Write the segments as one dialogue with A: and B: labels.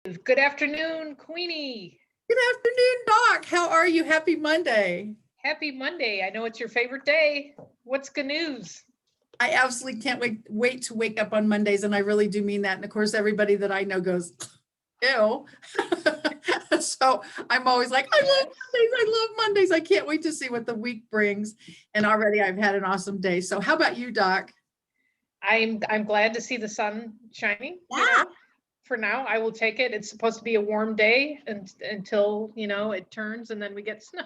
A: Good afternoon, Queenie.
B: Good afternoon, Doc. How are you? Happy Monday.
A: Happy Monday. I know it's your favorite day. What's good news?
B: I absolutely can't wait to wake up on Mondays, and I really do mean that. And of course, everybody that I know goes, ew. So I'm always like, I love
A: Yes.
B: Mondays. I love Mondays. I can't wait to see what the week brings. And already I've had an awesome day. So how about you, Doc?
A: I'm glad to see the sun shining,
B: Yeah.
A: For now, I will take it. It's supposed to be a warm day until, it turns and then we get snow.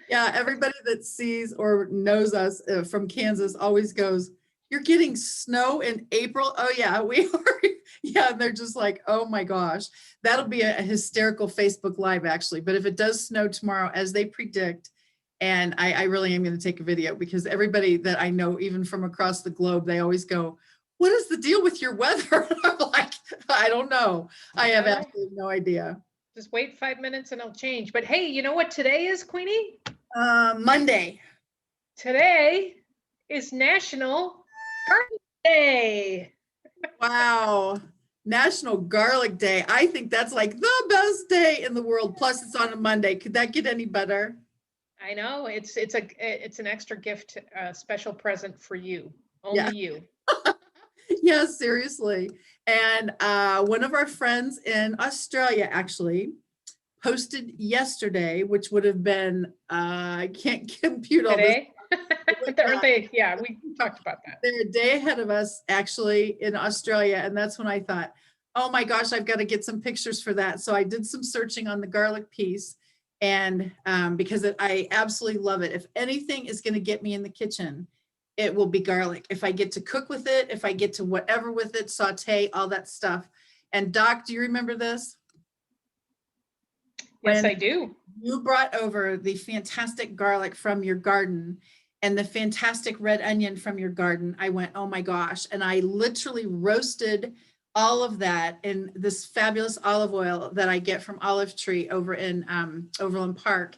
B: Yeah, everybody that sees or knows us from Kansas always goes, "You're getting snow in April?" Oh yeah, we are. Yeah, and they're just like, "Oh my gosh." That'll be a hysterical Facebook Live actually. But if it does snow tomorrow, as they predict, and I really am going to take a video because everybody that I know, even from across the globe, they always go, "What is the deal with your weather?" I'm like, I don't know. I have
A: Well,
B: absolutely no idea.
A: just wait 5 minutes and it'll change. But hey, you know what today is, Queenie?
B: Monday.
A: Today is National Garlic Day.
B: Wow. National Garlic Day. I think that's like the best day in the world. Plus, it's on a Monday. Could that get any better?
A: I know it's an extra gift, special present for you,
B: Yeah.
A: only you.
B: Yeah, seriously. And one of our friends in Australia actually posted yesterday, which would have been, I can't compute all this.
A: Today,
B: Yeah,
A: aren't they? Yeah, we talked about that.
B: they're a day ahead of us actually in Australia. And that's when I thought, oh my gosh, I've got to get some pictures for that. So I did some searching on the garlic piece. And because I absolutely love it. If anything is going to get me in the kitchen, it will be garlic. If I get to cook with it, if I get to whatever with it, saute, all that stuff. And Doc, do you remember this?
A: Yes,
B: When
A: I do.
B: you brought over the fantastic garlic from your garden and the fantastic red onion from your garden, I went, oh my gosh. And I literally roasted all of that in this fabulous olive oil that I get from Olive Tree over in Overland Park.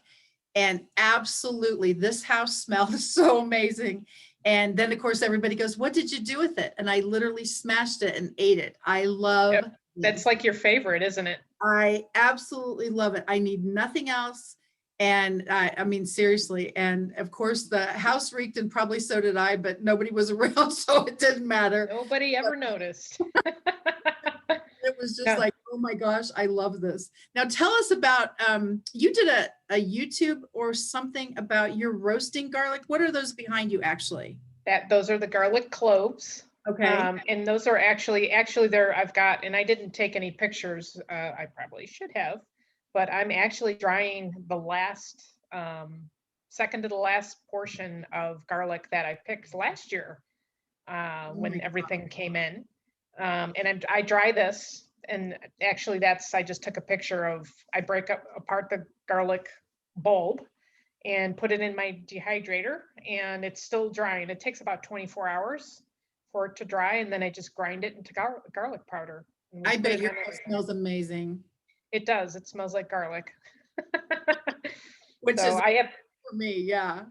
B: And absolutely, this house smelled so amazing. And then, of course, everybody goes, what did you do with it? And I literally smashed it and ate it. I love
A: Yep. That's
B: this.
A: like your favorite, isn't it?
B: I absolutely love it. I need nothing else. And I mean, seriously. And of course, the house reeked, and probably so did I, but nobody was around, so it didn't matter.
A: Nobody ever noticed.
B: It was just
A: No,
B: like, oh my gosh, I love this. Now, tell us about you did a YouTube or something about your roasting garlic. What are those behind you, actually?
A: those are the garlic cloves.
B: Okay.
A: And those are actually there I've got, and I didn't take any pictures. I probably should have, but I'm actually drying the last, second to the last portion of garlic that I picked last year,
B: Oh my
A: when
B: God.
A: everything came in. And I dry this, and actually I just took a picture of, I break up apart the garlic bulb and put it in my dehydrator, and it's still drying. It takes about 24 hours for it to dry, and then I just grind it into garlic powder. And we
B: I
A: put
B: bet
A: it
B: your
A: on
B: house
A: everything.
B: smells amazing,
A: It does. It smells like garlic.
B: which
A: So
B: is for me. Yeah.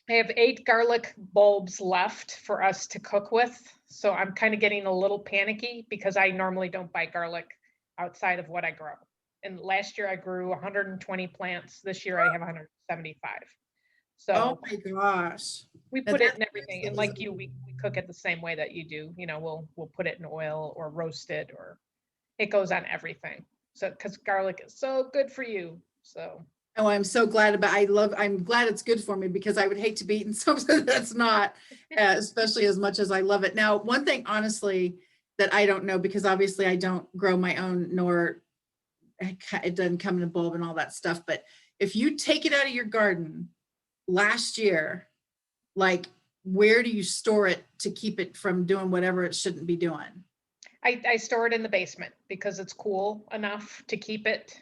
A: I have 8 garlic bulbs left for us to cook with. So I'm kind of getting a little panicky because I normally don't buy garlic outside of what I grow. And last year I grew 120 plants. This year I have 175.
B: Oh
A: So
B: my gosh.
A: we
B: Now
A: put it
B: that
A: in everything. And like you, we cook it the same way that you do. We'll put it in oil or roast it, or it goes on everything. So because garlic is so good for you. So
B: Oh, I'm so glad I'm glad it's good for me because I would hate to be eating something that's not, especially as much as I love it. Now, one thing honestly that I don't know, because obviously I don't grow my own, nor it doesn't come in a bulb and all that stuff. But if you take it out of your garden last year, like where do you store it to keep it from doing whatever it shouldn't be doing?
A: I store it in the basement because it's cool enough to keep it.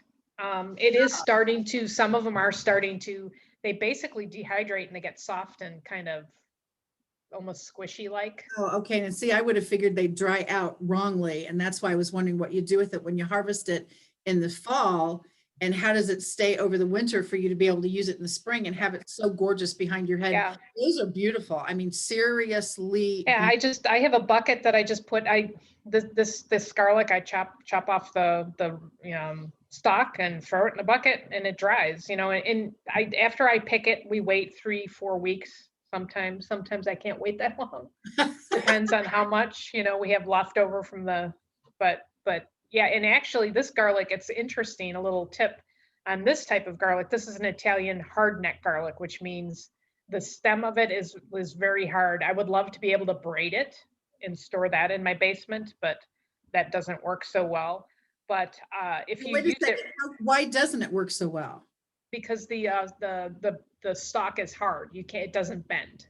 A: It is starting to, some of them are starting to, they basically dehydrate and they get soft and kind of almost squishy like.
B: Oh, okay. And see, I would have figured they'd dry out wrongly. And that's why I was wondering what you do with it when you harvest it in the fall. And how does it stay over the winter for you to be able to use it in the spring and have it so gorgeous behind your head?
A: Yeah.
B: Those are beautiful. I mean, seriously.
A: Yeah, I have a bucket that I just put, this garlic, I chop off the stalk and throw it in a bucket and it dries, and after I pick it, we wait 3-4 weeks sometimes. Sometimes I can't wait that long. Depends on how much, we have leftover from but yeah, and actually this garlic, it's interesting, a little tip on this type of garlic. This is an Italian hardneck garlic, which means the stem of it was very hard. I would love to be able to braid it and store that in my basement, but that doesn't work so well. But if you
B: Wait a
A: use it,
B: second. Why doesn't it work so well?
A: because the stalk is hard, it doesn't bend.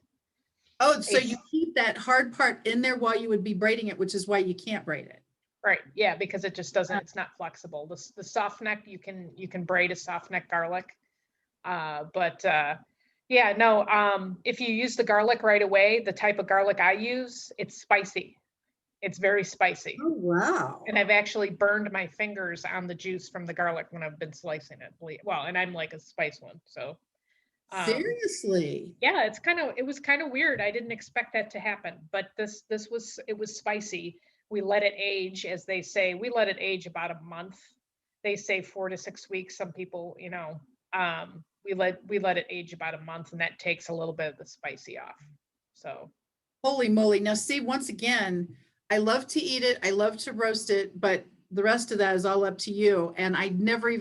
B: Oh, so you
A: It's
B: keep that hard part in there while you would be braiding it, which is why you can't braid it.
A: right, yeah, because it just doesn't. It's not flexible. The soft neck, you can braid a soft neck garlic, but yeah, no. If you use the garlic right away, the type of garlic I use, it's spicy. It's very spicy.
B: Oh, wow.
A: And I've actually burned my fingers on the juice from the garlic when I've been slicing it. Well, and I'm like a spice one, so
B: Seriously?
A: yeah, it was kind of weird. I didn't expect that to happen, but it was spicy. We let it age, as they say. We let it age about a month. They say 4 to 6 weeks. Some people, we let it age about a month, and that takes a little bit of the spicy off. So
B: Holy moly. Now, see, once again, I love to eat it. I love to roast it, but the rest of that is all up to you. And I never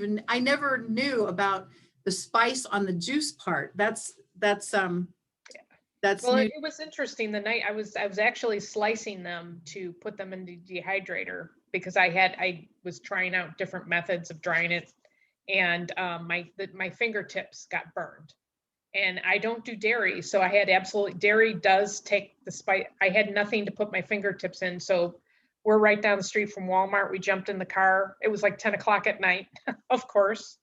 B: knew about the spice on the juice part. That's
A: well,
B: new.
A: it was interesting. The night I was actually slicing them to put them in the dehydrator because I was trying out different methods of drying it, and my fingertips got burned. And I don't do dairy, so I had dairy does take the spice. I had nothing to put my fingertips in, so we're right down the street from Walmart. We jumped in the car. It was like 10 o'clock at night, of course.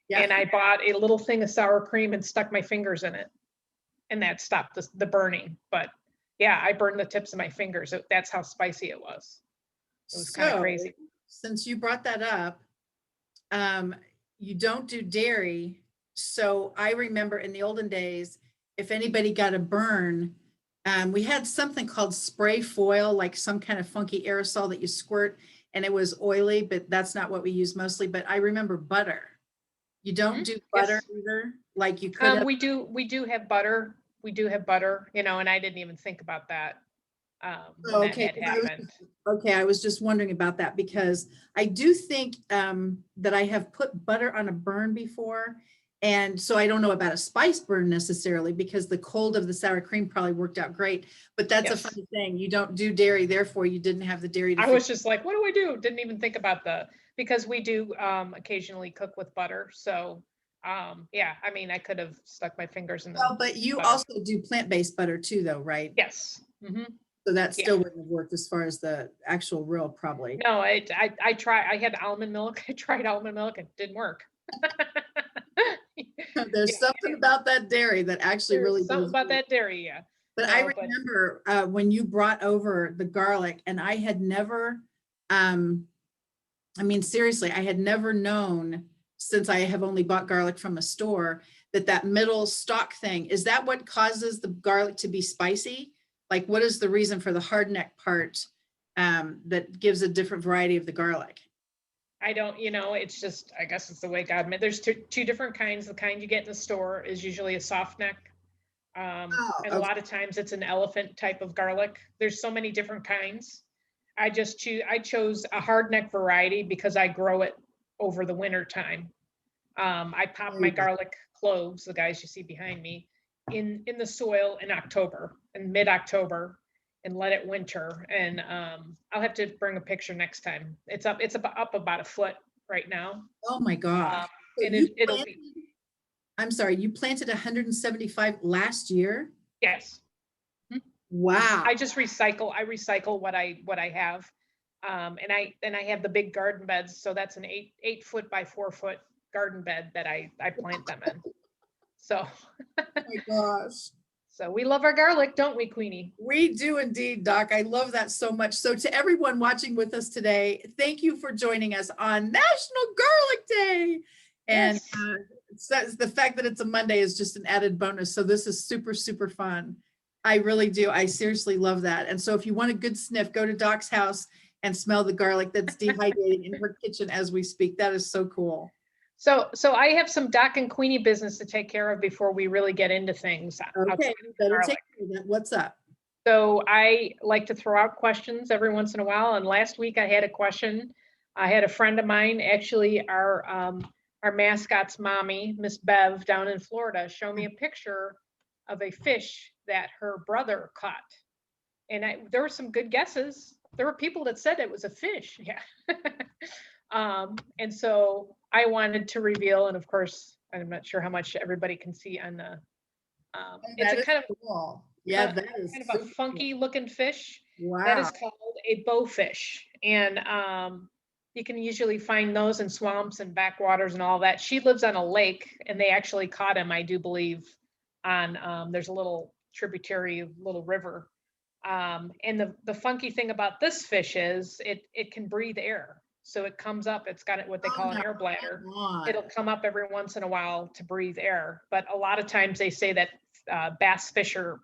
B: Yeah.
A: And I bought a little thing of sour cream and stuck my fingers in it, and that stopped the burning. But yeah, I burned the tips of my fingers. That's how spicy it was. It was kind of crazy.
B: Since you brought that up, you don't do dairy. So I remember in the olden days, if anybody got a burn, we had something called spray foil, like some kind of funky aerosol that you squirt, and it was oily, but that's not what we use mostly. But I remember butter. You don't do butter either, like you could.
A: We do have butter. We do have butter, and I didn't even think about that. When that had happened.
B: I was just wondering about that because I do think that I have put butter on a burn before. And so I don't know about a spice burn necessarily because the cold of the sour cream probably worked out great. But that's a funny thing. You don't do dairy, therefore you didn't have the dairy.
A: I was just like, what do I do? Didn't even think about because we do occasionally cook with butter. So yeah, I mean, I could have stuck my fingers in the
B: Well, but you also do plant-based butter too, though, right?
A: Yes. Mm-hmm.
B: So that still wouldn't have worked as far as the actual real, probably.
A: No, I had almond milk. I tried almond milk. It didn't work.
B: There's something about that dairy that actually really
A: something about that dairy, yeah.
B: But I remember when you brought over the garlic, and I had never, I mean, seriously, I had never known, since I have only bought garlic from a store, that middle stalk thing, is that what causes the garlic to be spicy? Like, what is the reason for the hard neck part that gives a different variety of the garlic?
A: I don't, it's just, I guess it's the way God made. There's two different kinds. The kind you get in the store is usually a soft neck. And a lot of times it's an elephant type of garlic. There's so many different kinds. I chose a hard neck variety because I grow it over the winter time. I pop my garlic cloves, the guys you see behind me, in the soil in mid-October, and let it winter. And I'll have to bring a picture next time. It's up about a foot right now.
B: Oh my God.
A: And it'll be.
B: I'm sorry, you planted 175 last year?
A: Yes.
B: Wow.
A: I just recycle. I recycle what I have. And I have the big garden beds. So that's an 8 foot by 4 foot garden bed that I plant them in. So.
B: Oh my gosh.
A: So we love our garlic, don't we, Queenie?
B: We do indeed, Doc. I love that so much. So to everyone watching with us today, thank you for joining us on National Garlic Day. And
A: Yes.
B: the fact that it's a Monday is just an added bonus. So this is super, super fun. I really do. I seriously love that. And so if you want a good sniff, go to Doc's house and smell the garlic that's dehydrating in her kitchen as we speak. That is so cool.
A: So I have some Doc and Queenie business to take care of before we really get into things outside
B: Okay,
A: of
B: you
A: the
B: better
A: garlic.
B: take care of that. What's up?
A: So I like to throw out questions every once in a while. And last week I had a question. I had a friend of mine, actually our mascot's mommy, Miss Bev down in Florida, show me a picture of a fish that her brother caught. And there were some good guesses. There were people that said it was a fish. Yeah. And so I wanted to reveal, and of course, I'm not sure how much everybody can see on the, it's
B: That
A: a
B: is
A: kind of
B: cool. Yeah,
A: kind
B: that is
A: kind of a
B: super cool.
A: funky looking fish that
B: Wow.
A: is called a bowfish. And you can usually find those in swamps and backwaters and all that. She lives on a lake, and they actually caught him, I do believe, on there's a little tributary, little river. And the funky thing about this fish is it can breathe air. So it comes up, it's got what they
B: Oh,
A: call an
B: no,
A: air bladder.
B: come on.
A: It'll come up every once in a while to breathe air. But a lot of times they say that bass fishermen,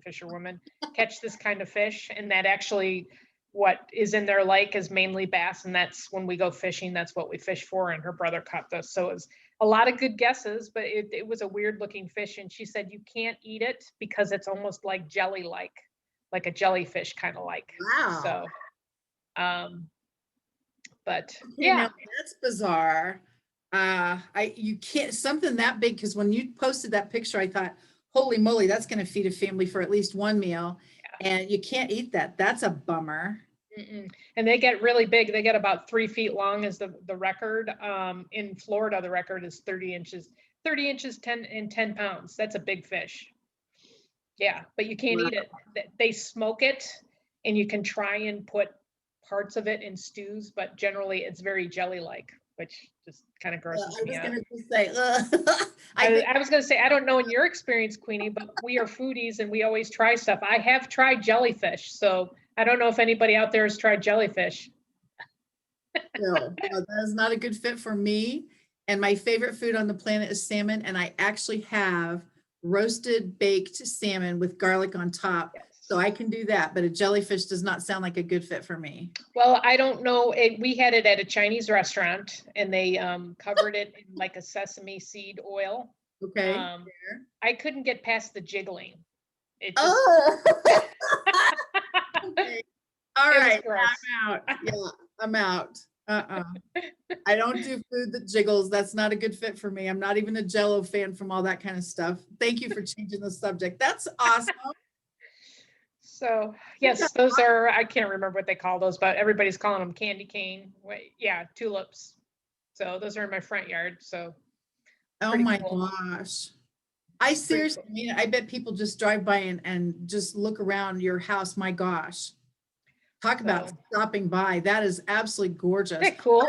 A: fisherwomen catch this kind of fish, and that actually what is in their lake is mainly bass, and that's when we go fishing, that's what we fish for. And her brother caught this, so it was a lot of good guesses, but it was a weird looking fish. And she said you can't eat it because it's almost like jelly, like a jellyfish kind of like.
B: Wow.
A: So but
B: Okay, now
A: yeah.
B: that's bizarre. You can't, something that big, because when you posted that picture, I thought, holy moly, that's going to feed a family for at least one meal. And you can't eat that. That's a bummer.
A: Mm-mm. And they get really big. They get about 3 feet long is the record. In Florida, the record is 30 inches, 10 pounds. That's a big fish. Yeah, but you can't
B: Wow.
A: eat it. They smoke it, and you can try and put parts of it in stews, but generally it's very jelly-like, which just kind of grosses
B: I
A: me
B: was
A: out.
B: going to just say,
A: I was going to say, I don't know in your experience, Queenie, but we are foodies and we always try stuff. I have tried jellyfish, so I don't know if anybody out there has tried jellyfish.
B: no, that is not a good fit for me. And my favorite food on the planet is salmon. And I actually have roasted baked salmon with garlic on top. So I can do that, but a jellyfish does not sound like a good fit for me.
A: Well, I don't know. We had it at a Chinese restaurant, and they covered it in like a sesame seed oil.
B: Okay.
A: I couldn't get past the jiggling. It just,
B: Oh, okay. All
A: it was
B: right.
A: gross.
B: I'm out. Yeah, I'm out. I don't do food that jiggles. That's not a good fit for me. I'm not even a Jello fan from all that kind of stuff. Thank you for changing the subject. That's awesome.
A: So yes, those are, I can't remember what they call those, but everybody's calling them candy cane. Wait, yeah, tulips. So those are in my front yard. So
B: Oh
A: pretty
B: my
A: cool.
B: gosh. I seriously
A: Cool.
B: mean it. I bet people just drive by and just look around your house. My gosh. Talk about
A: So,
B: stopping by. That is absolutely gorgeous.
A: isn't that cool?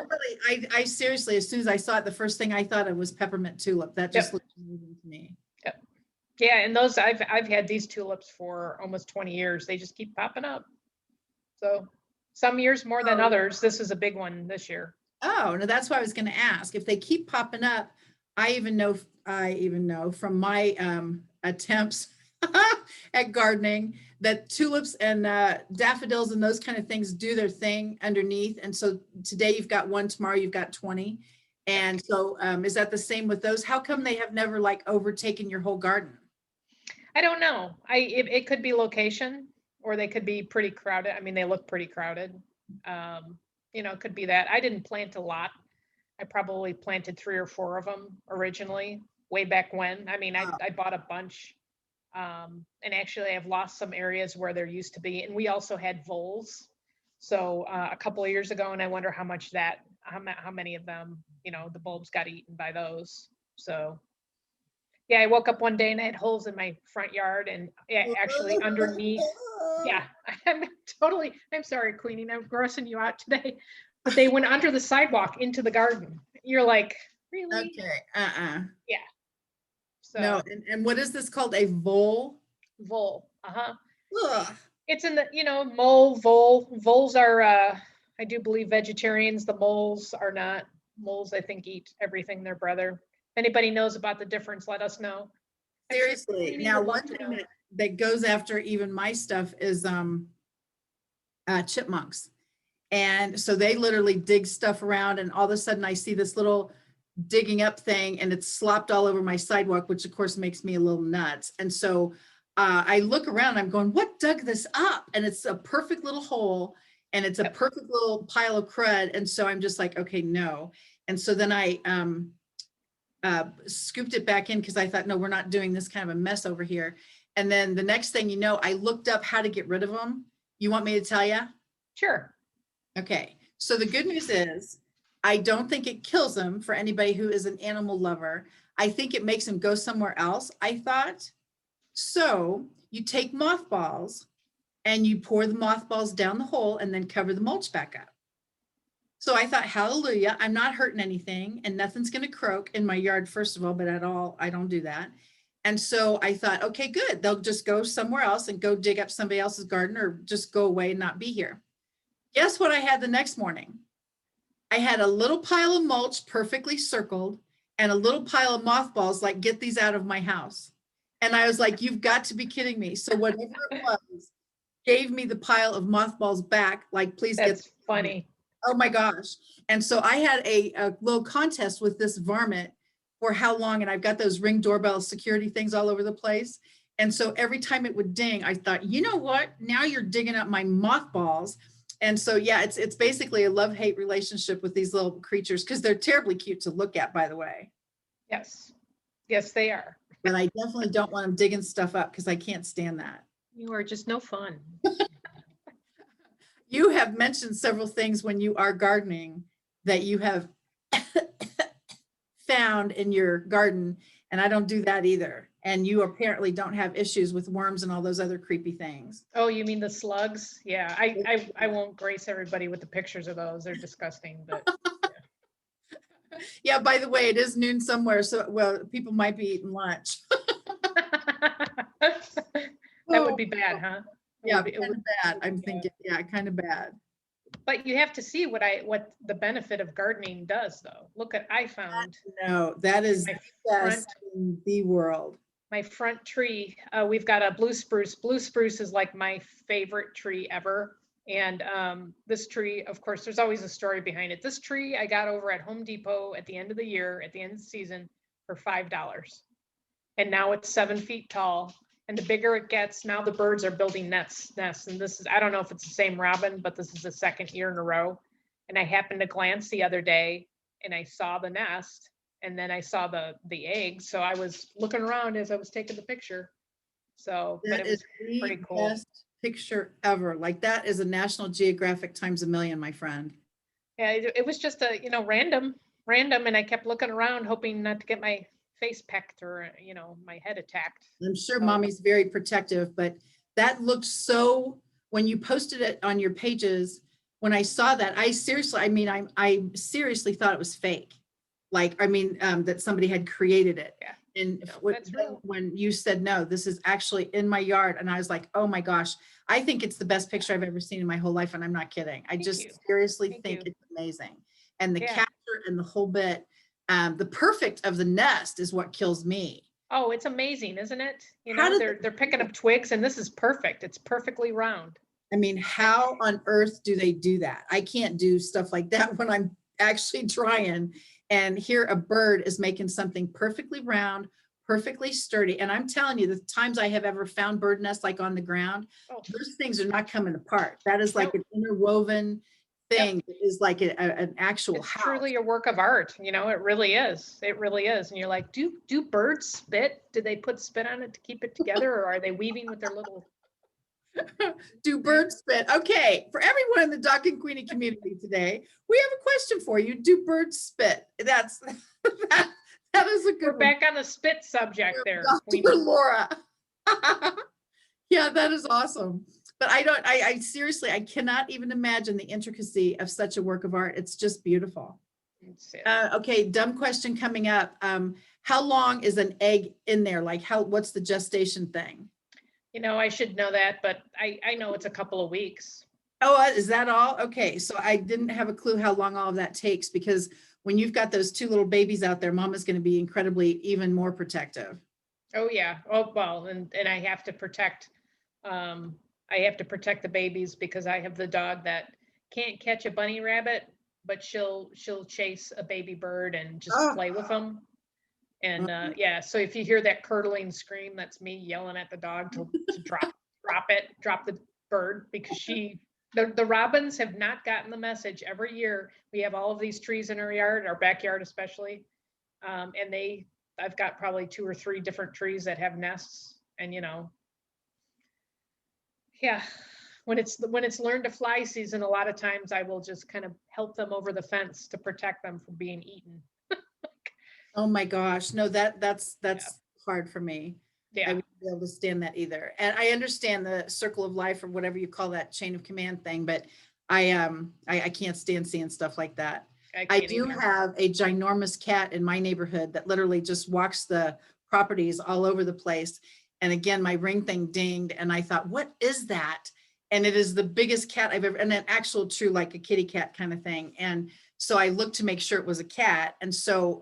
B: I seriously, as soon as I saw it, the first thing I thought of was peppermint tulip. That just
A: Yep.
B: looked amazing to me.
A: Yep. Yeah, and those I've had these tulips for almost 20 years. They just keep popping up. So some years more than others. This is a big one this year.
B: Oh, no, that's what I was going to ask. If they keep popping up, I even know from my attempts at gardening that tulips and daffodils and those kind of things do their thing underneath. And so today you've got one, tomorrow you've got 20. And so is that the same with those? How come they have never like overtaken your whole garden?
A: I don't know. It could be location, or they could be pretty crowded. I mean, they look pretty crowded. It could be that. I didn't plant a lot. I probably planted 3 or 4 of them originally, way back when. I mean, I bought a bunch. And actually I've lost some areas where there used to be, and we also had voles. So a couple of years ago, and I wonder how many of them, the bulbs got eaten by those. So yeah, I woke up one day and I had holes in my front yard, and actually underneath. Yeah, I'm sorry, Queenie, I'm grossing you out today, but they went under the sidewalk into the garden. You're like, really?
B: Okay.
A: Yeah. So
B: No. And what is this called? A vole?
A: vole. Uh-huh.
B: Ugh.
A: It's in the, voles are, I do believe vegetarians, the moles are not. Moles, I think, eat everything their brother. If anybody knows about the difference, let us know. I'm sure
B: Seriously.
A: Queenie
B: Now,
A: would love
B: one
A: to
B: thing
A: know.
B: that goes after even my stuff is chipmunks. And so they literally dig stuff around, and all of a sudden I see this little digging up thing and it's slopped all over my sidewalk, which of course makes me a little nuts. And so I look around, I'm going, what dug this up? And it's a perfect little hole, and it's a
A: Yep.
B: perfect little pile of crud. And so I'm just like, okay, no. And so then I scooped it back in because I thought, no, we're not doing this kind of a mess over here. And then the next thing you know, I looked up how to get rid of them. You want me to tell you?
A: Sure.
B: Okay, so the good news is I don't think it kills them for anybody who is an animal lover. I think it makes them go somewhere else, I thought. So you take mothballs and you pour the mothballs down the hole and then cover the mulch back up. So I thought, hallelujah, I'm not hurting anything and nothing's going to croak in my yard, first of all, but at all, I don't do that. And so I thought, okay, good. They'll just go somewhere else and go dig up somebody else's garden or just go away and not be here. Guess what I had the next morning? I had a little pile of mulch perfectly circled and a little pile of mothballs, like, get these out of my house. And I was like, you've got to be kidding me. So whatever it was, gave me the pile of mothballs back, like, please get.
A: That's funny.
B: Oh my gosh. And so I had a little contest with this varmint for how long, and I've got those Ring doorbell security things all over the place. And so every time it would ding, I thought, you know what? Now you're digging up my mothballs. And so, yeah, it's basically a love-hate relationship with these little creatures, because they're terribly cute to look at, by the way.
A: Yes. Yes, they are.
B: But I definitely don't want them digging stuff up because I can't stand that.
A: You are just no fun.
B: You have mentioned several things when you are gardening that you have found in your garden, and I don't do that either. And you apparently don't have issues with worms and all those other creepy things.
A: Oh, you mean the slugs? Yeah, I won't grace everybody with the pictures of those. They're disgusting, but
B: Yeah, by the way, it is noon somewhere, so, well, people might be eating lunch.
A: that would be bad, huh?
B: Yeah,
A: It
B: kind
A: would-
B: of bad. I'm thinking, yeah, kind of bad.
A: But you have to see what the benefit of gardening does, though. Look at, I found
B: No, that is
A: my
B: the
A: front
B: best in the world.
A: my front tree. We've got a blue spruce. Blue spruce is like my favorite tree ever. And this tree, of course, there's always a story behind it. This tree I got over at Home Depot at the end of the year, at the end of the season, for $5. And now it's 7 feet tall. And the bigger it gets, now the birds are building nests. And this is, I don't know if it's the same robin, but this is the second year in a row. And I happened to glance the other day and I saw the nest, and then I saw the eggs. So I was looking around as I was taking the picture. So, but
B: That
A: it was
B: is the
A: pretty cool.
B: best picture ever. Like, that is a National Geographic times a million, my friend.
A: Yeah, it was just a, random, and I kept looking around hoping not to get my face pecked or, my head attacked.
B: I'm sure
A: So-
B: mommy's very protective, but that looked so, when you posted it on your pages, when I saw that, I seriously seriously thought it was fake. Like, that somebody had created it.
A: Yeah.
B: And
A: No, that's real.
B: when you said, no, this is actually in my yard, and I was like, oh my gosh, I think it's the best picture I've ever seen in my whole life, and I'm not kidding. I
A: Thank
B: just
A: you.
B: seriously
A: Thank
B: think
A: you.
B: it's amazing. And the
A: Yeah.
B: capture and the whole bit, the perfect of the nest is what kills me.
A: Oh, it's amazing, isn't it?
B: How did
A: They're picking up twigs, and this is perfect. It's perfectly round.
B: I mean, how on earth do they do that? I can't do stuff like that when I'm actually trying. And here a bird is making something perfectly round, perfectly sturdy. And I'm telling you, the times I have ever found bird nests like on the ground,
A: Oh,
B: those things are not coming apart. That is like
A: Nope.
B: an interwoven thing. It is like an actual
A: it's
B: house.
A: truly a work of art. It really is. It really is. And you're like, do birds spit? Do they put spit on it to keep it together, or are they weaving with their little?
B: Do birds spit? Okay, for everyone in the Doc and Queenie community today, we have a question for you. Do birds spit? That is a good
A: We're
B: one.
A: back on the spit subject there.
B: Dr.
A: Queenie.
B: Laura. Yeah, that is awesome. But I seriously, I cannot even imagine the intricacy of such a work of art. It's just beautiful.
A: It's-
B: Okay, dumb question coming up. How long is an egg in there? Like, what's the gestation thing?
A: I should know that, but I know it's a couple of weeks.
B: Oh, is that all? Okay, so I didn't have a clue how long all of that takes, because when you've got those two little babies out there, mama's going to be incredibly even more protective.
A: Oh, yeah. Oh, well, and I have to protect, I have to protect the babies because I have the dog that can't catch a bunny rabbit, but she'll chase a baby bird and just
B: Oh,
A: play with them. And
B: mhm.
A: yeah, so if you hear that curdling scream, that's me yelling at the dog to drop the bird because the robins have not gotten the message. Every year we have all of these trees in our yard, our backyard especially, and I've got probably 2 or 3 different trees that have nests, and yeah, when it's learn to fly season, a lot of times I will just kind of help them over the fence to protect them from being eaten.
B: Oh my gosh. No, that's
A: Yeah,
B: hard for me. I
A: yeah.
B: wouldn't be able to stand that either. And I understand the circle of life or whatever you call that chain of command thing, but I can't stand seeing stuff like that.
A: I
B: I
A: can't
B: do
A: either.
B: have a ginormous cat in my neighborhood that literally just walks the properties all over the place. And again, my ring thing dinged and I thought, what is that? And it is the biggest cat I've ever, and an actual true, like a kitty cat kind of thing. And so I looked to make sure it was a cat. And so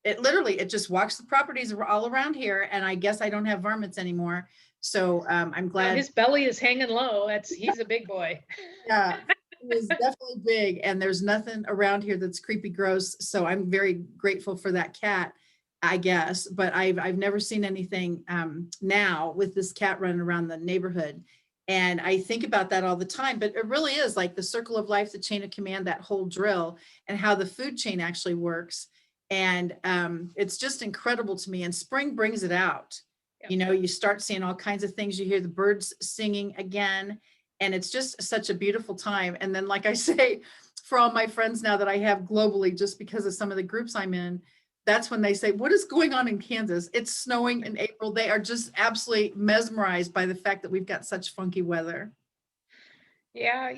B: it literally, it just walks the properties all around here. And I guess I don't have varmints anymore. So I'm
A: No,
B: glad.
A: his belly is hanging low. He's a big boy.
B: Yeah, it was definitely big and there's nothing around here that's creepy gross. So I'm very grateful for that cat, I guess. But I've never seen anything now with this cat running around the neighborhood. And I think about that all the time, but it really is like the circle of life, the chain of command, that whole drill and how the food chain actually works. And it's just incredible to me. And spring brings it out.
A: Yep.
B: You know, you start seeing all kinds of things. You hear the birds singing again and it's just such a beautiful time. And then, like I say, for all my friends now that I have globally, just because of some of the groups I'm in, that's when they say, what is going on in Kansas? It's snowing in April. They are just absolutely mesmerized by the fact that we've got such funky weather.
A: Yeah,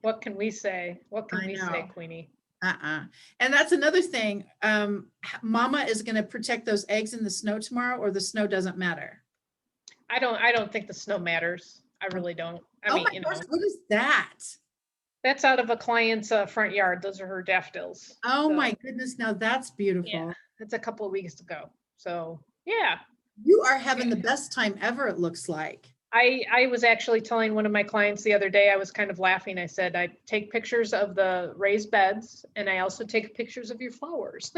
A: what can we say? What can
B: I
A: we say,
B: know.
A: Queenie?
B: And that's another thing. Mama is going to protect those eggs in the snow tomorrow, or the snow doesn't matter.
A: I don't think the snow matters. I
B: Oh
A: really don't. I
B: oh
A: mean,
B: my gosh, what is that?
A: that's out of a client's front yard. Those are her daffodils.
B: Oh my
A: So
B: goodness, now that's
A: yeah,
B: beautiful.
A: it's a couple of weeks ago. So yeah.
B: You are having the best time ever, it looks like.
A: I was actually telling one of my clients the other day, I was kind of laughing. I said, I take pictures of the raised beds and I also take pictures of your flowers.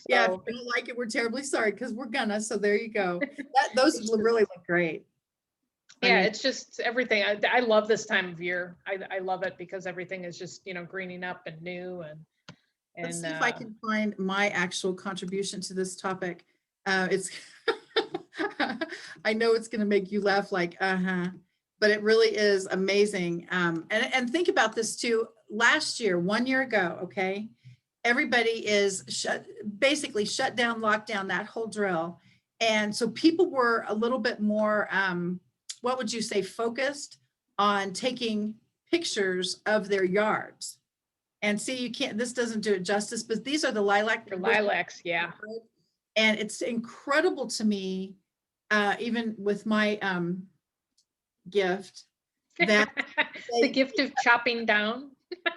B: Yeah, if
A: So
B: you don't like it, we're terribly sorry because we're gonna. So there you go. Those really look great. I
A: yeah,
B: mean,
A: it's just everything. I love this time of year. I love it because everything is just, greening up and new
B: let's
A: and
B: see if I can find my actual contribution to this topic. It's I know it's going to make you laugh like, but it really is amazing. And think about this too. Last year, 1 year ago, okay, everybody is basically shut down, locked down, that whole drill. And so people were a little bit more, what would you say, focused on taking pictures of their yards. And see, you can't, this doesn't do it justice, but these are the lilac
A: your
B: bushes.
A: lilacs. Yeah.
B: And it's incredible to me, even with my gift, that
A: The
B: they,
A: gift of chopping down.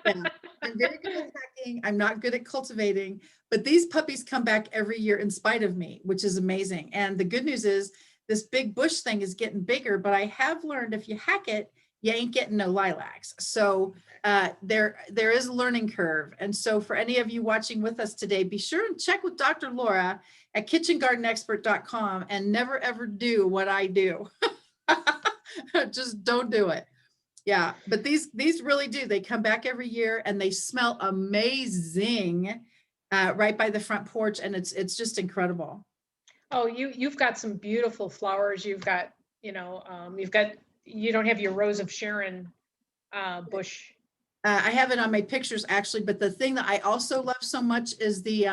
B: yeah, I'm very good at hacking. I'm not good at cultivating, but these puppies come back every year in spite of me, which is amazing. And the good news is this big bush thing is getting bigger, but I have learned if you hack it, you ain't getting no lilacs. So there is a learning curve. And so for any of you watching with us today, be sure and check with Dr. Laura at kitchengardenexpert.com and never ever do what I do. Just don't do it. Yeah, but these really do. They come back every year and they smell amazing right by the front porch, and it's just incredible.
A: Oh, you've got some beautiful flowers. You don't have your Rose of Sharon bush.
B: I have it on my pictures actually, but the thing that I also love so much is the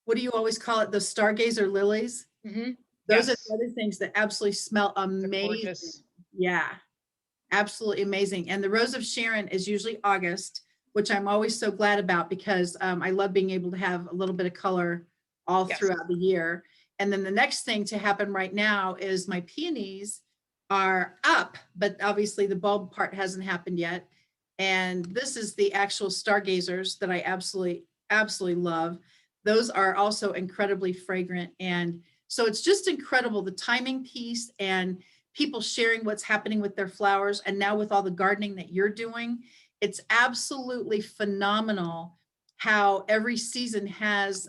B: what do you always call it? The stargazer lilies.
A: Mm-hmm.
B: Those are
A: Yes,
B: the other things that absolutely smell
A: they're
B: amazing.
A: gorgeous.
B: Yeah, absolutely amazing. And the Rose of Sharon is usually August, which I'm always so glad about because I love being able to have a little bit of color all
A: Yes.
B: throughout the year. And then the next thing to happen right now is my peonies are up, but obviously the bulb part hasn't happened yet. And this is the actual stargazers that I absolutely love. Those are also incredibly fragrant. And so it's just incredible, the timing piece and people sharing what's happening with their flowers. And now with all the gardening that you're doing, it's absolutely phenomenal how every season has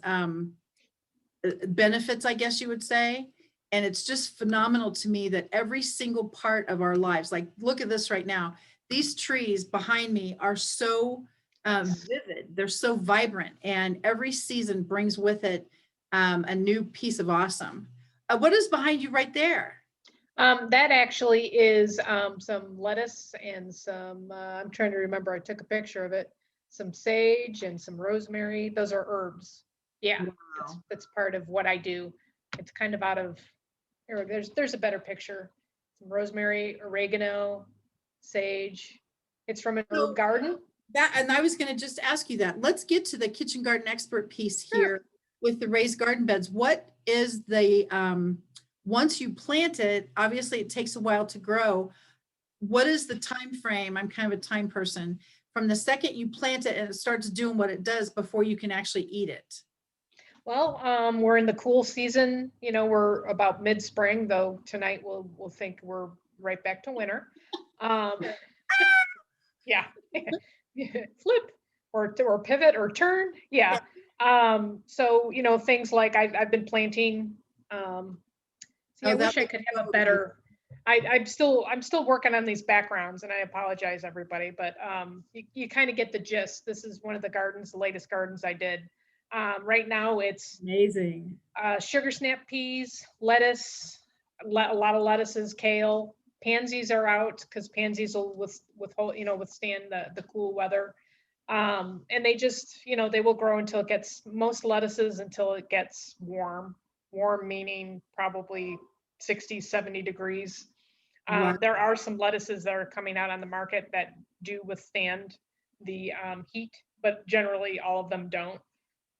B: benefits, I guess you would say. And it's just phenomenal to me that every single part of our lives, like look at this right now, these trees behind me are so vivid, they're so vibrant, and every season brings with it a new piece of awesome. What is behind you right there?
A: That actually is some lettuce and some, I'm trying to remember, I took a picture of it, some sage and some rosemary. Those are herbs. Yeah,
B: Wow.
A: it's part of what I do. It's kind of out of, here, there's a better picture. Some rosemary, oregano, sage. It's from an herb
B: So
A: garden.
B: that, and I was going to just ask you that. Let's get to the kitchen garden expert piece
A: Sure.
B: here with the raised garden beds. What is the, once you plant it, obviously it takes a while to grow. What is the time frame? I'm kind of a time person. From the second you plant it and it starts doing what it does before you can actually eat it.
A: Well, we're in the cool season. You know, we're about mid-spring, though tonight we'll think we're right back to winter. Um, yeah. Flip or pivot or turn. Yeah. So, you know, things like I've been planting. See,
B: Oh,
A: I
B: that
A: wish I
B: looks
A: could have a
B: so good.
A: better. I'm still working on these backgrounds, and I apologize, everybody, but you kind of get the gist. This is one of the gardens, the latest gardens I did. Right now, it's
B: Amazing.
A: sugar snap peas, lettuce, a lot of lettuces, kale. Pansies are out because pansies will withstand the cool weather. And they just, you know, they will grow until it gets, most lettuces until it gets warm. Warm meaning probably 60, 70 degrees.
B: Wow.
A: There are some lettuces that are coming out on the market that do withstand the heat, but generally all of them don't.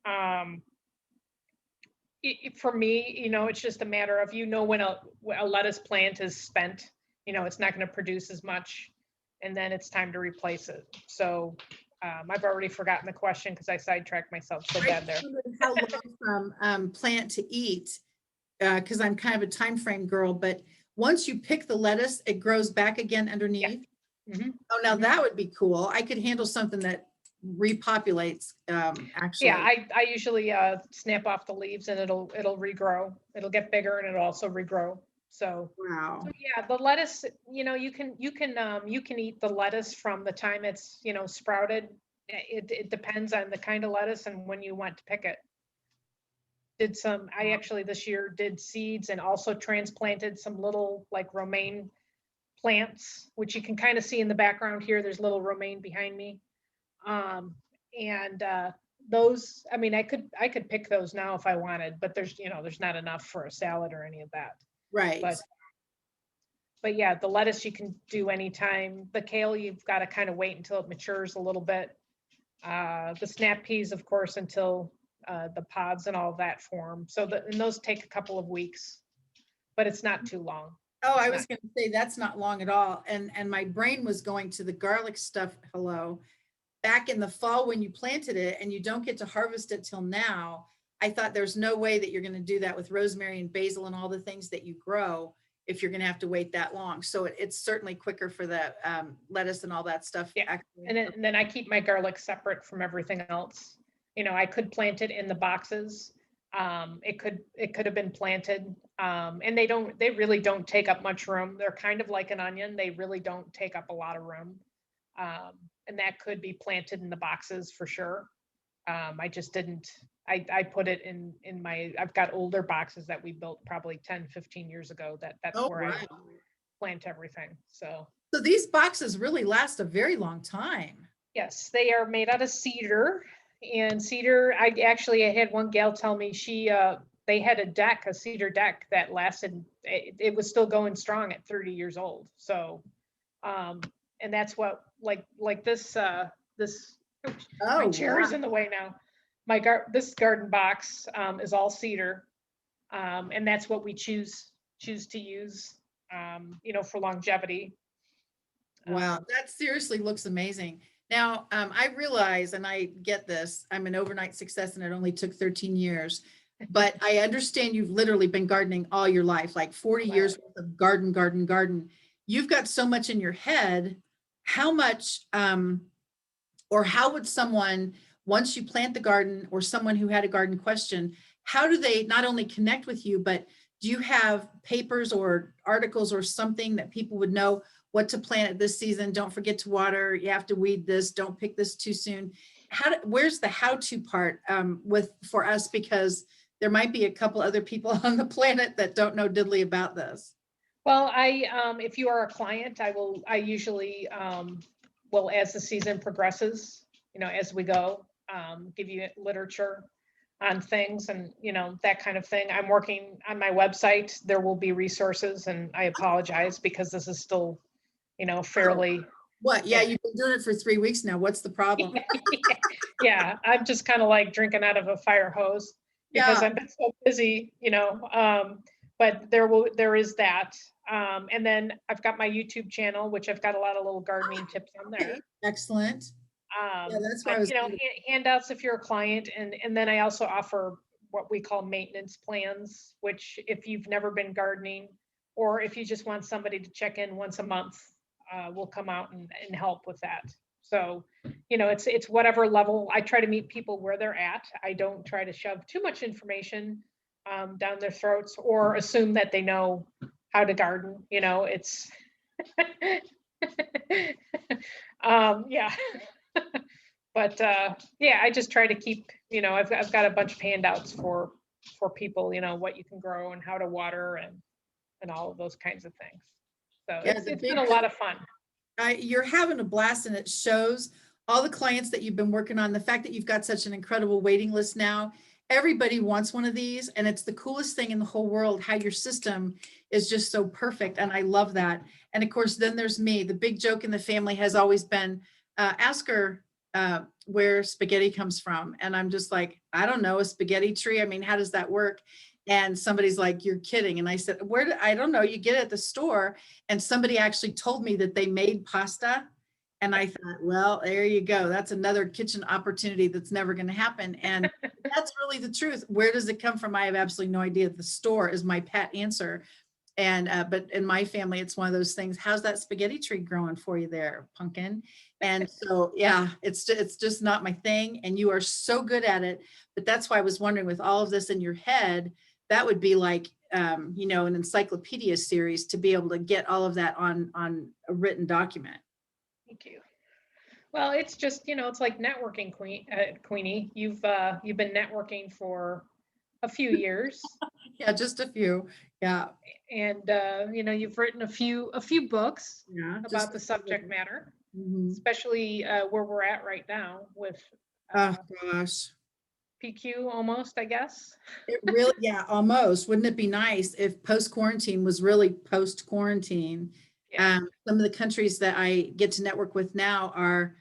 A: Um, for me, you know, it's just a matter of, you know, when a lettuce plant is spent, you know, it's not going to produce as much, and then it's time to replace it. So I've already forgotten the question because I sidetracked myself so
B: I
A: bad there.
B: just wondered how long from plant to eat, because I'm kind of a time frame girl, but once you pick the lettuce, it grows back again
A: Yeah.
B: underneath.
A: hmm
B: Oh, now
A: Mhm.
B: that would be cool. I could handle something that repopulates,
A: Yeah,
B: actually.
A: I usually snap off the leaves and it'll regrow. It'll get bigger and it'll also regrow. So
B: Wow.
A: yeah, the lettuce, you know, you can eat the lettuce from the time it's, you know, sprouted. It depends on the kind of lettuce and when you want to pick it. I actually this year did seeds and also transplanted some little like romaine plants, which you can kind of see in the background here. There's little romaine behind me. Um, and those, I mean, I could pick those now if I wanted, but there's, you know, there's not enough for a salad or any of that.
B: Right.
A: But yeah, the lettuce you can do anytime. The kale, you've got to kind of wait until it matures a little bit. The snap peas, of course, until the pods and all of that form. And those take a couple of weeks, but it's not too long.
B: Oh, I
A: It's
B: was
A: not.
B: going to say that's not long at all. And my brain was going to the garlic stuff. Hello. Back in the fall when you planted it and you don't get to harvest it till now, I thought there's no way that you're going to do that with rosemary and basil and all the things that you grow if you're going to have to wait that long. So it's certainly quicker for the lettuce and all that stuff.
A: Yeah.
B: Actually.
A: And then I keep my garlic separate from everything else. You know, I could plant it in the boxes. It could have been planted. And they really don't take up much room. They're kind of like an onion. They really don't take up a lot of room. And that could be planted in the boxes for sure. I just didn't, I put it in my, I've got older boxes that we built probably 10, 15 years ago that's
B: Oh,
A: where I
B: right.
A: plant everything. So
B: So these boxes really last a very long time.
A: yes, they are made out of cedar. And cedar, I had one gal tell me they had a cedar deck that lasted, it was still going strong at 30 years old. So, um, and that's what, like this, oops, my
B: Oh,
A: chair
B: wow.
A: is in the way now. This garden box, is all cedar. And that's what we choose to use, you know, for longevity.
B: Wow, that seriously looks amazing. Now, I realize, and I get this, I'm an overnight success and it only took 13 years, but I understand you've literally been gardening all your life, like 40
A: Well,
B: years worth of garden, garden, garden. You've got so much in your head. How much, or how would someone, once you plant the garden, or someone who had a garden question, how do they not only connect with you, but do you have papers or articles or something that people would know what to plant at this season? Don't forget to water. You have to weed this. Don't pick this too soon. Where's the how-to part for us? Because there might be a couple other people on the planet that don't know diddly about this.
A: well, if you are a client, I usually, will, as the season progresses, as we go, give you literature on things and, that kind of thing. I'm working on my website. There will be resources, and I apologize because this is still, fairly.
B: What? Yeah, you've been doing it for 3 weeks now. What's the problem?
A: Yeah, I'm just kind of like drinking out of a fire hose because
B: Yeah.
A: I've been so busy, but there is that. And then I've got my YouTube channel, which I've got a lot of little gardening tips on there.
B: Okay, excellent. Yeah, that's where I was.
A: Handouts if you're a client. And then I also offer what we call maintenance plans, which if you've never been gardening, or if you just want somebody to check in once a month, we'll come out and help with that. So, it's whatever level. I try to meet people where they're at. I don't try to shove too much information down their throats or assume that they know how to garden. It's yeah. But yeah, I just try to keep, I've got a bunch of handouts for people, what you can grow and how to water and all of those kinds of things. So
B: Yeah,
A: it's been a lot of fun.
B: You're having a blast, and it shows all the clients that you've been working on, the fact that you've got such an incredible waiting list now. Everybody wants one of these, and it's the coolest thing in the whole world how your system is just so perfect. And I love that. And of course, then there's me. The big joke in the family has always been ask her where spaghetti comes from. And I'm just like, I don't know, a spaghetti tree. I mean, how does that work? And somebody's like, you're kidding. And I said, I don't know, you get it at the store. And somebody actually told me that they made pasta. And I thought, well, there you go. That's another kitchen opportunity that's never going to happen. And that's really the truth. Where does it come from? I have absolutely no idea. The store is my pat answer. And but in my family, it's one of those things. How's that spaghetti tree growing for you there, pumpkin? And so, yeah, it's just not my thing. And you are so good at it. But that's why I was wondering, with all of this in your head, that would be like an encyclopedia series to be able to get all of that on a written document.
A: Thank you. Well, it's just, it's like networking, Queenie. You've been networking for a few years.
B: Yeah, just a few. Yeah.
A: And you've written a few books about the subject matter, especially where we're at right now with
B: oh gosh,
A: PQ almost, I guess.
B: It really, yeah, almost. Wouldn't it be nice if post quarantine was really post quarantine?
A: Yeah.
B: Some of the countries that I get to network with now are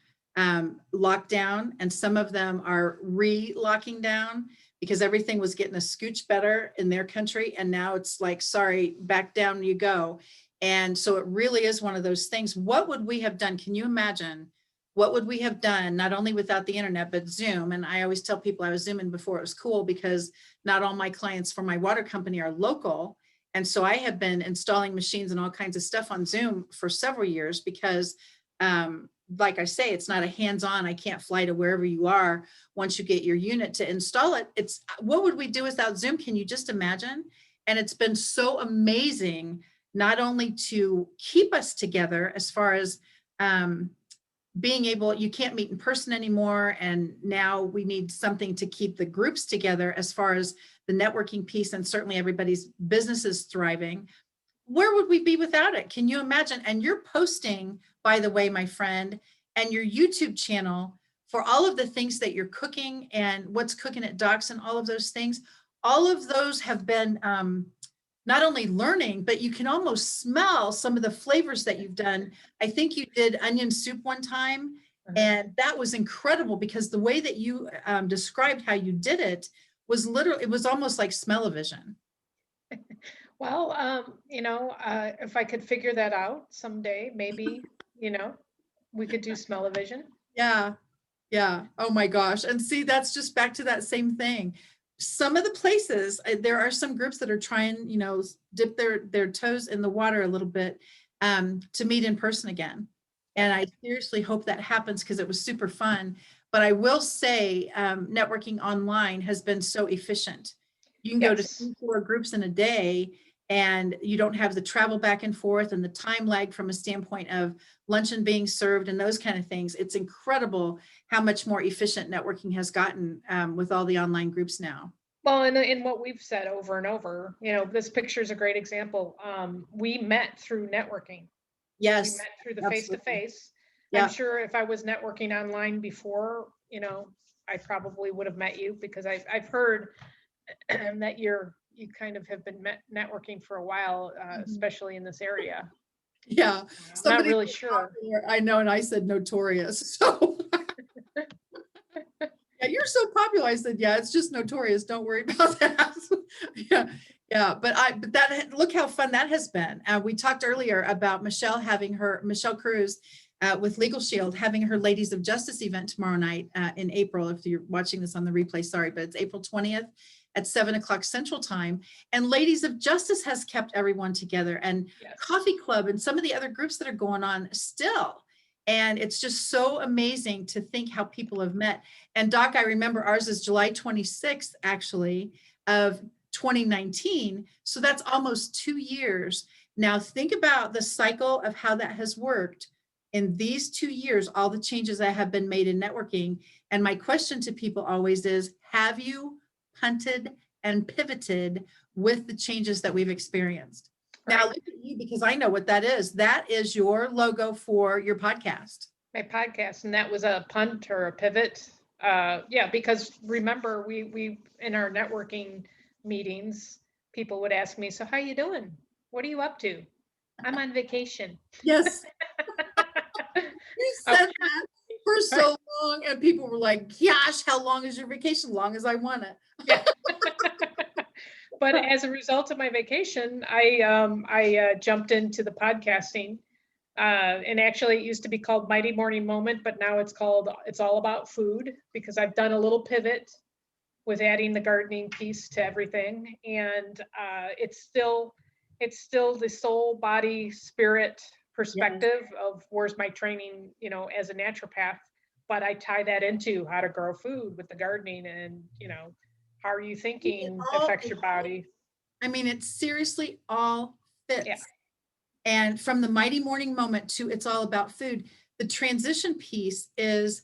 B: locked down, and some of them are re-locking down because everything was getting a scooch better in their country, and now it's like, sorry, back down you go. And so it really is one of those things. What would we have done? Can you imagine? What would we have done, not only without the internet, but Zoom? And I always tell people I was Zooming before it was cool, because not all my clients for my water company are local. And so I have been installing machines and all kinds of stuff on Zoom for several years because, like I say, it's not a hands-on, I can't fly to wherever you are. Once you get your unit to install it, what would we do without Zoom? Can you just imagine? And it's been so amazing, not only to keep us together as far as, being able, you can't meet in person anymore. And now we need something to keep the groups together as far as the networking piece, and certainly everybody's business is thriving. Where would we be without it? Can you imagine? And you're posting, by the way, my friend, and your YouTube channel for all of the things that you're cooking and what's cooking at Doc's and all of those things. All of those have been not only learning, but you can almost smell some of the flavors that you've done. I think you did onion soup one time, and that was incredible because the way that you described how you did it was literally, it was almost like smell-o-vision.
A: Well, if I could figure that out someday, maybe you know, we could do smell-o-vision.
B: Yeah. Yeah. Oh my gosh. And see, that's just back to that same thing. Some of the places, there are some groups that are trying, dip their toes in the water a little bit, to meet in person again. And I seriously hope that happens because it was super fun. But I will say, networking online has been so efficient. You can go to
A: Yes.
B: 3, 4 groups in a day, and you don't have the travel back and forth and the time lag from a standpoint of luncheon being served and those kind of things. It's incredible how much more efficient networking has gotten, with all the online groups now.
A: Well, and what we've said over and over, this picture is a great example. We met through networking. We
B: Yes,
A: met through the
B: absolutely.
A: face-to-face. I'm
B: Yeah.
A: sure if I was networking online before, I probably would have met you because I've heard that you kind of have been networking for a while,
B: Mhm.
A: especially in this area.
B: Yeah.
A: I'm not
B: Somebody
A: really
B: said
A: sure.
B: popular, I know, and I said notorious. So yeah, you're so popular. I said, yeah, it's just notorious. Don't worry about that. Yeah. Yeah. But that, look how fun that has been. We talked earlier about Michelle Cruz, with Legal Shield, having her Ladies of Justice event tomorrow night, in April. If you're watching this on the replay, sorry, but it's April 20th at 7 o'clock Central Time. And Ladies of Justice has kept everyone together, and
A: Yes.
B: Coffee Club and some of the other groups that are going on still. And it's just so amazing to think how people have met. And Doc, I remember ours is July 26th, actually, of 2019. So that's almost 2 years. Now think about the cycle of how that has worked in these 2 years, all the changes that have been made in networking. And my question to people always is, have you punted and pivoted with the changes that we've experienced? Now
A: Right.
B: look at you, because I know what that is. That is your logo for your podcast.
A: My podcast, and that was a punt or a pivot. Yeah, because remember, we in our networking meetings, people would ask me, "So how you doing? What are you up to?" "I'm on vacation."
B: Yes, you
A: Oh,
B: said that for so long, and people were like, gosh, how long is your vacation? Long as I want it.
A: yeah. But as a result of my vacation, I jumped into the podcasting. And actually, it used to be called Mighty Morning Moment, but now it's all about food because I've done a little pivot with adding the gardening piece to everything, and it's still the soul, body, spirit
B: Yes.
A: perspective of where's my training, as a naturopath. But I tie that into how to grow food with the gardening, and how are you
B: It
A: thinking
B: all,
A: affects your body.
B: I mean, it seriously all
A: Yeah.
B: fits. And from the Mighty Morning Moment to It's All About Food, the transition piece is,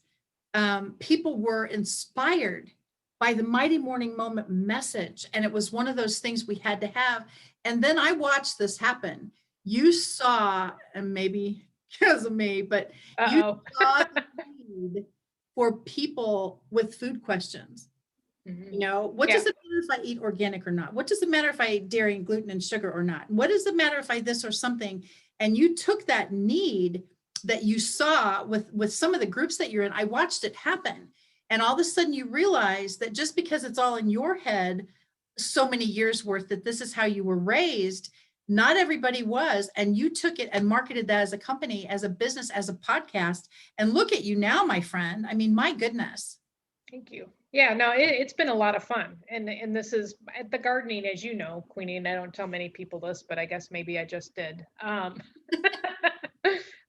B: people were inspired by the Mighty Morning Moment message. And it was one of those things we had to have. And then I watched this happen. You saw, and maybe because of me, but you
A: Uh-oh.
B: saw the need for people with food questions.
A: Mhm.
B: What
A: Yeah.
B: does it matter if I eat organic or not? What does it matter if I eat dairy and gluten and sugar or not? What does it matter if I this or something? And you took that need that you saw with some of the groups that you're in. I watched it happen. And all of a sudden you realize that just because it's all in your head, so many years worth, that this is how you were raised, not everybody was. And you took it and marketed that as a company, as a business, as a podcast. And look at you now, my friend. I mean, my goodness.
A: Thank you. Yeah, no, it's been a lot of fun. And this is the gardening, as you know, Queenie, and I don't tell many people this, but I guess maybe I just did.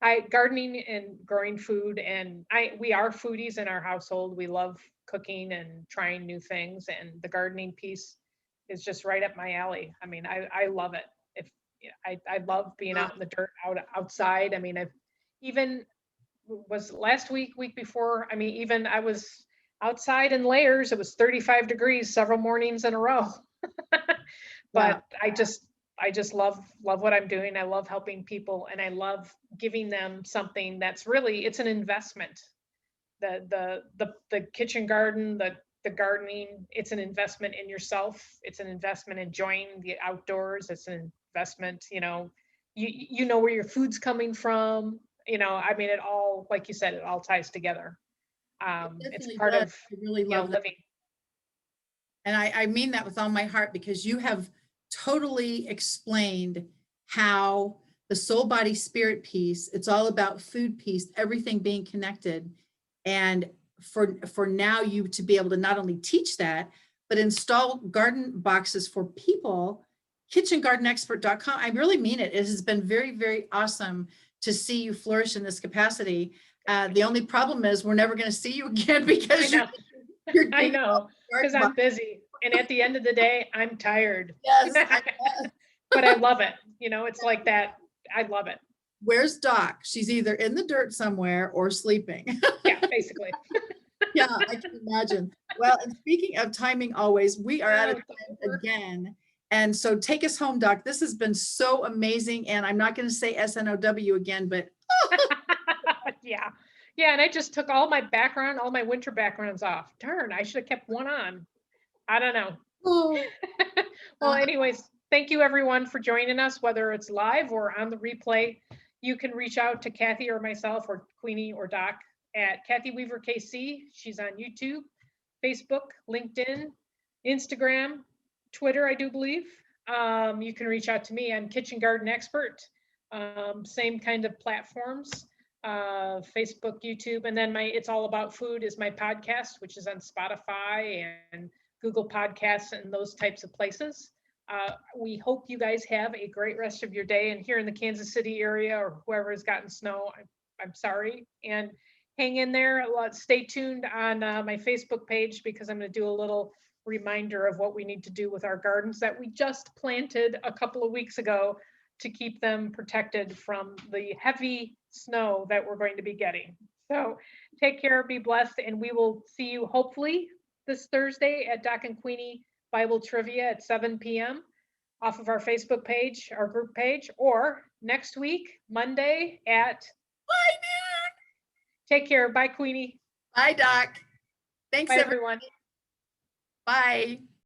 A: I gardening and growing food, and we are foodies in our household. We love cooking and trying new things, and the gardening piece is just right up my alley. I mean, I love it. If yeah, I love being out in the dirt, outside. I mean, I've even was last week before. I mean, even I was outside in layers. It was 35 degrees several mornings in a row.
B: Yeah.
A: But I just love what I'm doing. I love helping people, and I love giving them something that's really, it's an investment. The kitchen garden, the gardening, it's an investment in yourself. It's an investment in enjoying the outdoors. It's an investment, you know where your food's coming from. I mean, it all, like you said, it all ties together.
B: It
A: It's
B: definitely
A: part
B: does.
A: of,
B: I really love that.
A: living.
B: And I mean that with all my heart, because you have totally explained how the soul, body, spirit piece. It's all about food piece, everything being connected. And for now, you to be able to not only teach that, but install garden boxes for people, kitchengardenexpert.com. I really mean it. It has been very, very awesome to see you flourish in this capacity. The only problem is we're never going to see you again because you're
A: I
B: doing
A: know, because I'm busy. And at the end of the day, I'm tired.
B: Yes,
A: But I love it. You know, it's like that. I love it.
B: Where's Doc? She's either in the dirt somewhere or sleeping.
A: Yeah, basically.
B: Yeah, I can imagine. Well, and speaking of timing always, we are out of time again. And so take us home, Doc. This has been so amazing. And I'm not going to say SNOW again, but
A: yeah. Yeah. And I just took all my background, all my winter backgrounds off. Darn, I should have kept one on. I don't know. Well, anyways, thank you everyone for joining us, whether it's live or on the replay. You can reach out to Kathy or myself or Queenie or Doc at Kathy Weaver KC. She's on YouTube, Facebook, LinkedIn, Instagram, Twitter, I do believe. You can reach out to me on Kitchen Garden Expert. Same kind of platforms, Facebook, YouTube, and then my It's All About Food is my podcast, which is on Spotify and Google Podcasts and those types of places. We hope you guys have a great rest of your day. And here in the Kansas City area or whoever has gotten snow, I'm sorry. And hang in there. Stay tuned on my Facebook page because I'm going to do a little reminder of what we need to do with our gardens that we just planted a couple of weeks ago to keep them protected from the heavy snow that we're going to be getting. So take care, be blessed, and we will see you hopefully this Thursday at Doc and Queenie Bible Trivia at 7 p.m. off of our Facebook page, our group page, or next week, Monday at
B: bye, man.
A: Take care. Bye, Queenie.
B: Bye, Doc. Thanks,
A: Bye, everyone.
B: Bye.